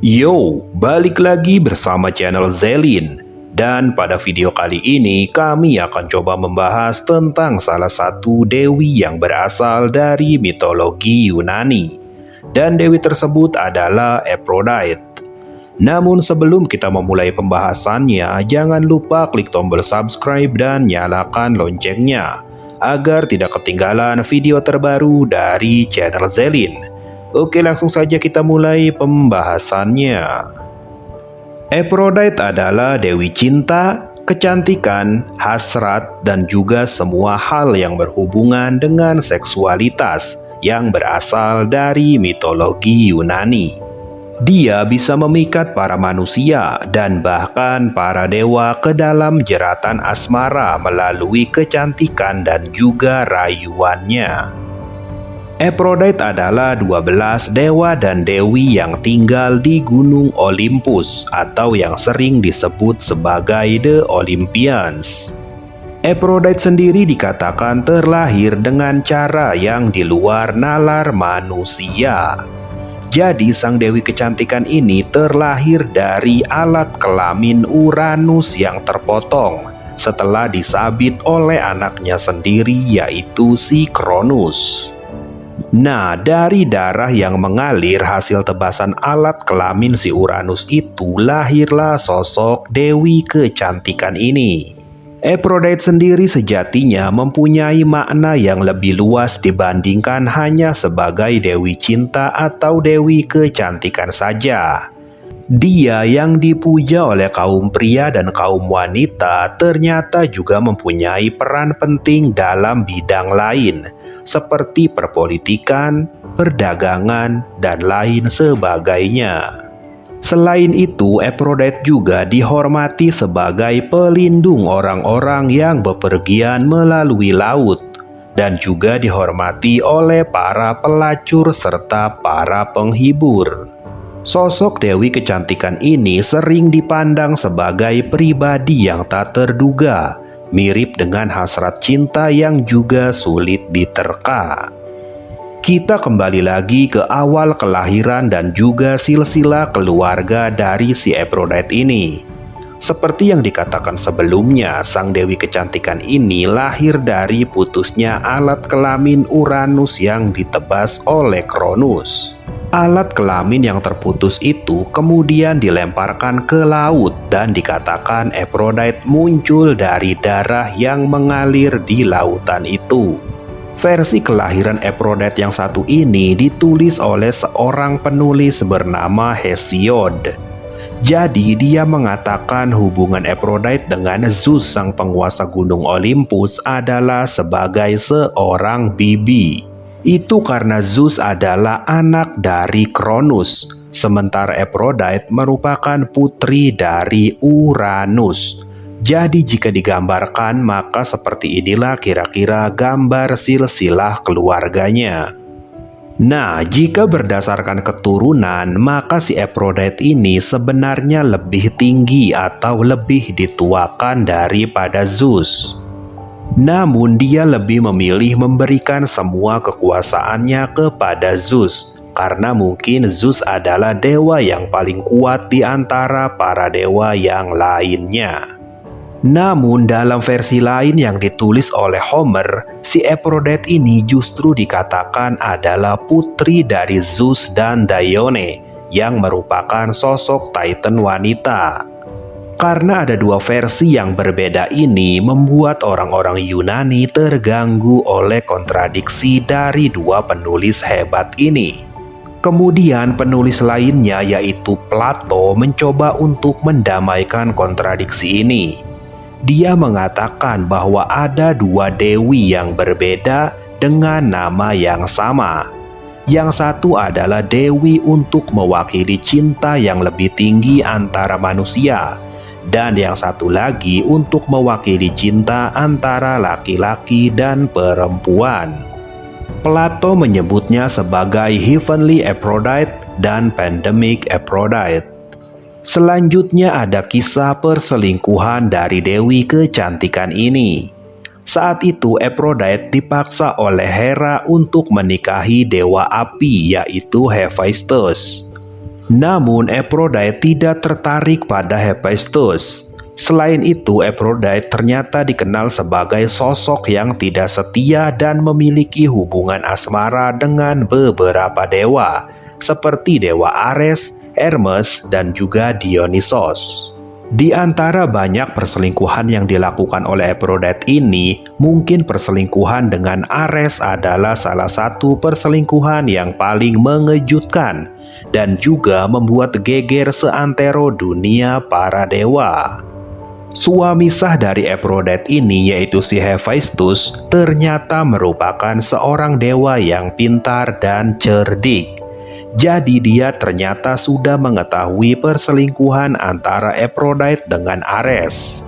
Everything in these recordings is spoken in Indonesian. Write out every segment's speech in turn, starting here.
Yo, balik lagi bersama channel Zelin. Dan pada video kali ini kami akan coba membahas tentang salah satu dewi yang berasal dari mitologi Yunani. Dan dewi tersebut adalah Aphrodite. Namun sebelum kita memulai pembahasannya, jangan lupa klik tombol subscribe dan nyalakan loncengnya agar tidak ketinggalan video terbaru dari channel Zelin. Oke, langsung saja kita mulai pembahasannya. Aphrodite adalah dewi cinta, kecantikan, hasrat, dan juga semua hal yang berhubungan dengan seksualitas yang berasal dari mitologi Yunani. Dia bisa memikat para manusia dan bahkan para dewa ke dalam jeratan asmara melalui kecantikan dan juga rayuannya. Aphrodite adalah 12 dewa dan dewi yang tinggal di Gunung Olympus atau yang sering disebut sebagai The Olympians. Aphrodite sendiri dikatakan terlahir dengan cara yang di luar nalar manusia. Jadi sang dewi kecantikan ini terlahir dari alat kelamin Uranus yang terpotong setelah disabit oleh anaknya sendiri yaitu si Cronus. Nah, dari darah yang mengalir hasil tebasan alat kelamin si Uranus itu lahirlah sosok dewi kecantikan ini. Aphrodite sendiri sejatinya mempunyai makna yang lebih luas dibandingkan hanya sebagai dewi cinta atau dewi kecantikan saja. Dia yang dipuja oleh kaum pria dan kaum wanita ternyata juga mempunyai peran penting dalam bidang lain, seperti perpolitikan, perdagangan, dan lain sebagainya. Selain itu, Aphrodite juga dihormati sebagai pelindung orang-orang yang bepergian melalui laut, dan juga dihormati oleh para pelacur serta para penghibur. Sosok dewi kecantikan ini sering dipandang sebagai pribadi yang tak terduga, mirip dengan hasrat cinta yang juga sulit diterka. Kita kembali lagi ke awal kelahiran dan juga silsilah keluarga dari si Aphrodite ini. Seperti yang dikatakan sebelumnya, sang dewi kecantikan ini lahir dari putusnya alat kelamin Uranus yang ditebas oleh Cronus. Alat kelamin yang terputus itu kemudian dilemparkan ke laut dan dikatakan Aphrodite muncul dari darah yang mengalir di lautan itu. Versi kelahiran Aphrodite yang satu ini ditulis oleh seorang penulis bernama Hesiod. Jadi dia mengatakan hubungan Aphrodite dengan Zeus sang penguasa gunung Olympus adalah sebagai seorang bibi. Itu karena Zeus adalah anak dari Cronus, sementara Aphrodite merupakan putri dari Uranus. Jadi jika digambarkan maka seperti inilah kira-kira gambar silsilah keluarganya. Nah, jika berdasarkan keturunan, maka si Aphrodite ini sebenarnya lebih tinggi atau lebih dituakan daripada Zeus. Namun dia lebih memilih memberikan semua kekuasaannya kepada Zeus, karena mungkin Zeus adalah dewa yang paling kuat di antara para dewa yang lainnya. Namun dalam versi lain yang ditulis oleh Homer, si Aphrodite ini justru dikatakan adalah putri dari Zeus dan Dione, yang merupakan sosok Titan wanita. Karena ada dua versi yang berbeda ini membuat orang-orang Yunani terganggu oleh kontradiksi dari dua penulis hebat ini. Kemudian penulis lainnya yaitu Plato mencoba untuk mendamaikan kontradiksi ini. Dia mengatakan bahwa ada dua dewi yang berbeda dengan nama yang sama. Yang satu adalah dewi untuk mewakili cinta yang lebih tinggi antara manusia, dan yang satu lagi untuk mewakili cinta antara laki-laki dan perempuan. Plato menyebutnya sebagai Heavenly Aphrodite dan Pandemic Aphrodite. Selanjutnya ada kisah perselingkuhan dari dewi kecantikan ini. Saat itu Aphrodite dipaksa oleh Hera untuk menikahi dewa api yaitu Hephaestus. Namun Aphrodite tidak tertarik pada Hephaestus. Selain itu, Aphrodite ternyata dikenal sebagai sosok yang tidak setia dan memiliki hubungan asmara dengan beberapa dewa, seperti dewa Ares, Hermes, dan juga Dionysos. Di antara banyak perselingkuhan yang dilakukan oleh Aphrodite ini, mungkin perselingkuhan dengan Ares adalah salah satu perselingkuhan yang paling mengejutkan dan juga membuat geger seantero dunia para dewa. Suami sah dari Aphrodite ini, yaitu si Hephaestus, ternyata merupakan seorang dewa yang pintar dan cerdik. Jadi dia ternyata sudah mengetahui perselingkuhan antara Aphrodite dengan Ares.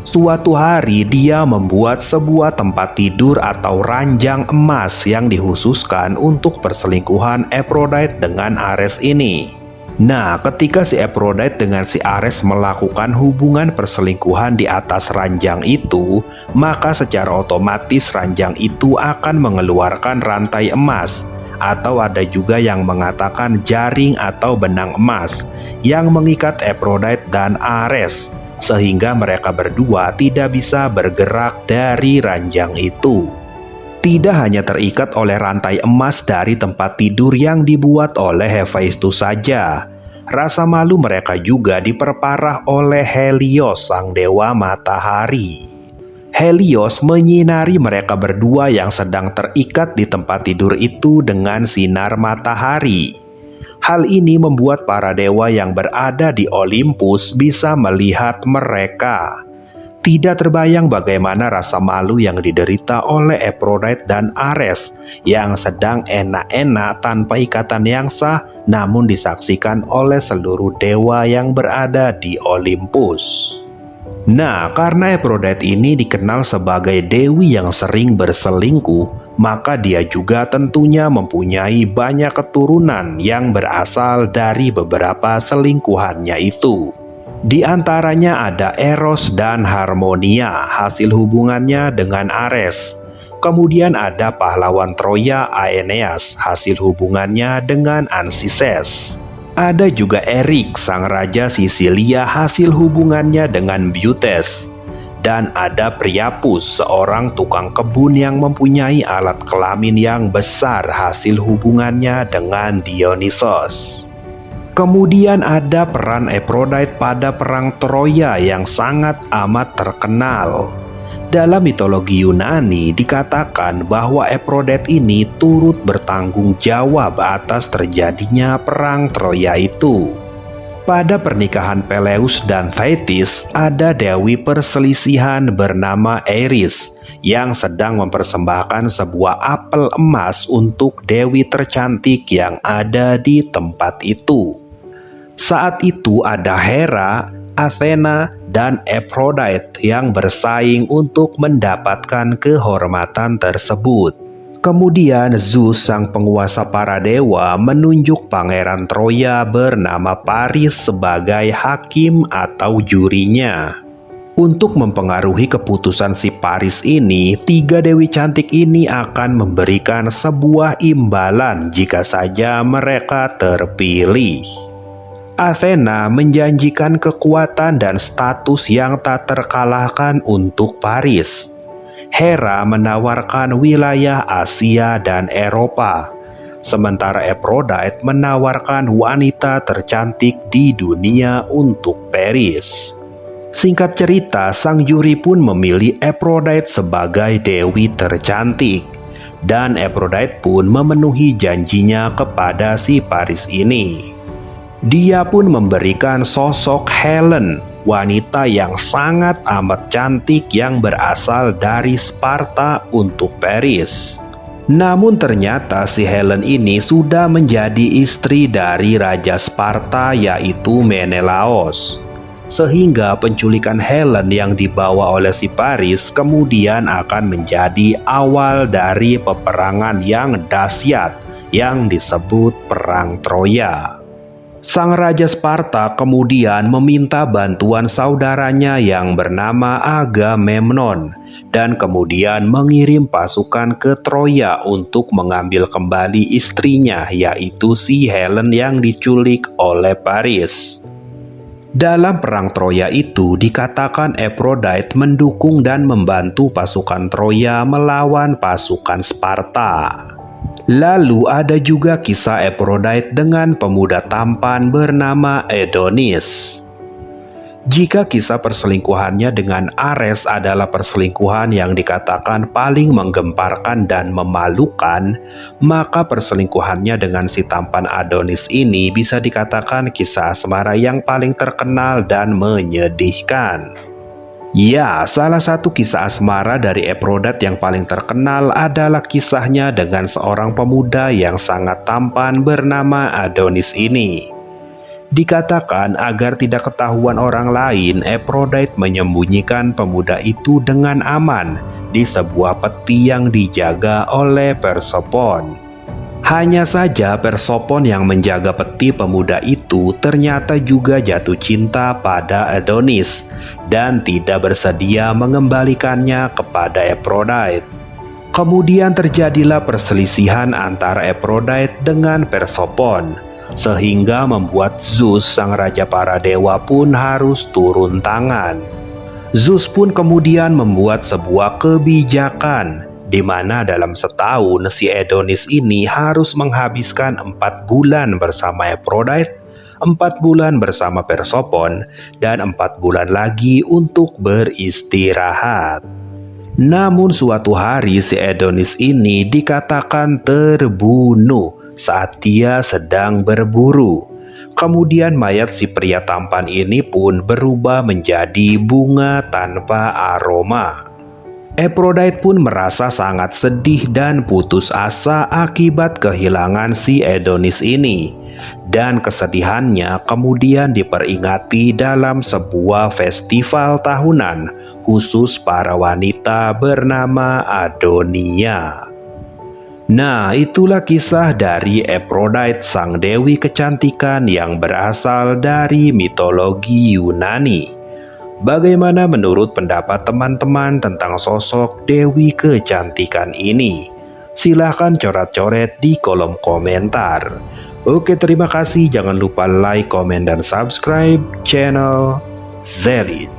Suatu hari dia membuat sebuah tempat tidur atau ranjang emas yang dikhususkan untuk perselingkuhan Aphrodite dengan Ares ini. Nah, ketika si Aphrodite dengan si Ares melakukan hubungan perselingkuhan di atas ranjang itu, maka secara otomatis ranjang itu akan mengeluarkan rantai emas, atau ada juga yang mengatakan jaring atau benang emas yang mengikat Aphrodite dan Ares, sehingga mereka berdua tidak bisa bergerak dari ranjang itu. Tidak hanya terikat oleh rantai emas dari tempat tidur yang dibuat oleh Hephaestus saja, rasa malu mereka juga diperparah oleh Helios, sang dewa matahari. Helios menyinari mereka berdua yang sedang terikat di tempat tidur itu dengan sinar matahari. Hal ini membuat para dewa yang berada di Olympus bisa melihat mereka. Tidak terbayang bagaimana rasa malu yang diderita oleh Aphrodite dan Ares yang sedang enak-enak tanpa ikatan yang sah, namun disaksikan oleh seluruh dewa yang berada di Olympus. Nah, karena Aphrodite ini dikenal sebagai dewi yang sering berselingkuh, maka dia juga tentunya mempunyai banyak keturunan yang berasal dari beberapa selingkuhannya itu. Di antaranya ada Eros dan Harmonia, hasil hubungannya dengan Ares. Kemudian ada pahlawan Troya Aeneas, hasil hubungannya dengan Anchises. Ada juga Erik, sang raja Sisilia, hasil hubungannya dengan Butes. Dan ada Priapus, seorang tukang kebun yang mempunyai alat kelamin yang besar, hasil hubungannya dengan Dionysos. Kemudian ada peran Aphrodite pada perang Troya yang sangat amat terkenal. Dalam mitologi Yunani dikatakan bahwa Aphrodite ini turut bertanggung jawab atas terjadinya perang Troya itu. Pada pernikahan Peleus dan Thetis ada dewi perselisihan bernama Eris yang sedang mempersembahkan sebuah apel emas untuk dewi tercantik yang ada di tempat itu. Saat itu ada Hera, Athena, dan Aphrodite yang bersaing untuk mendapatkan kehormatan tersebut. Kemudian Zeus, sang penguasa para dewa, menunjuk pangeran Troya bernama Paris sebagai hakim atau jurinya. Untuk mempengaruhi keputusan si Paris ini, 3 dewi cantik ini akan memberikan sebuah imbalan jika saja mereka terpilih. Athena menjanjikan kekuatan dan status yang tak terkalahkan untuk Paris. Hera menawarkan wilayah Asia dan Eropa, sementara Aphrodite menawarkan wanita tercantik di dunia untuk Paris. Singkat cerita, sang juri pun memilih Aphrodite sebagai dewi tercantik, dan Aphrodite pun memenuhi janjinya kepada si Paris ini. Dia pun memberikan sosok Helen, wanita yang sangat amat cantik yang berasal dari Sparta untuk Paris. Namun ternyata si Helen ini sudah menjadi istri dari Raja Sparta, yaitu Menelaos. Sehingga penculikan Helen yang dibawa oleh si Paris kemudian akan menjadi awal dari peperangan yang dahsyat yang disebut Perang Troya. Sang Raja Sparta kemudian meminta bantuan saudaranya yang bernama Agamemnon dan kemudian mengirim pasukan ke Troya untuk mengambil kembali istrinya, yaitu si Helen yang diculik oleh Paris. Dalam perang Troya itu dikatakan Aphrodite mendukung dan membantu pasukan Troya melawan pasukan Sparta. Lalu ada juga kisah Aphrodite dengan pemuda tampan bernama Adonis. Jika kisah perselingkuhannya dengan Ares adalah perselingkuhan yang dikatakan paling menggemparkan dan memalukan, maka perselingkuhannya dengan si tampan Adonis ini bisa dikatakan kisah asmara yang paling terkenal dan menyedihkan. Ya, salah satu kisah asmara dari Aphrodite yang paling terkenal adalah kisahnya dengan seorang pemuda yang sangat tampan bernama Adonis ini. Dikatakan agar tidak ketahuan orang lain, Aphrodite menyembunyikan pemuda itu dengan aman di sebuah peti yang dijaga oleh Persephone. Hanya saja Persephone yang menjaga peti pemuda itu ternyata juga jatuh cinta pada Adonis dan tidak bersedia mengembalikannya kepada Aphrodite. Kemudian terjadilah perselisihan antara Aphrodite dengan Persephone, sehingga membuat Zeus sang raja para dewa pun harus turun tangan. Zeus pun kemudian membuat sebuah kebijakan di mana dalam setahun si Adonis ini harus menghabiskan 4 bulan bersama Aphrodite, 4 bulan bersama Persephone, dan 4 bulan lagi untuk beristirahat. Namun suatu hari si Adonis ini dikatakan terbunuh saat dia sedang berburu. Kemudian mayat si pria tampan ini pun berubah menjadi bunga tanpa aroma. Aphrodite pun merasa sangat sedih dan putus asa akibat kehilangan si Adonis ini. Dan kesedihannya kemudian diperingati dalam sebuah festival tahunan khusus para wanita bernama Adonia. Nah, itulah kisah dari Aphrodite, sang dewi kecantikan yang berasal dari mitologi Yunani. Bagaimana menurut pendapat teman-teman tentang sosok Dewi kecantikan ini? Silahkan coret-coret di kolom komentar. Oke, terima kasih. Jangan lupa like, komen, dan subscribe channel Zelid.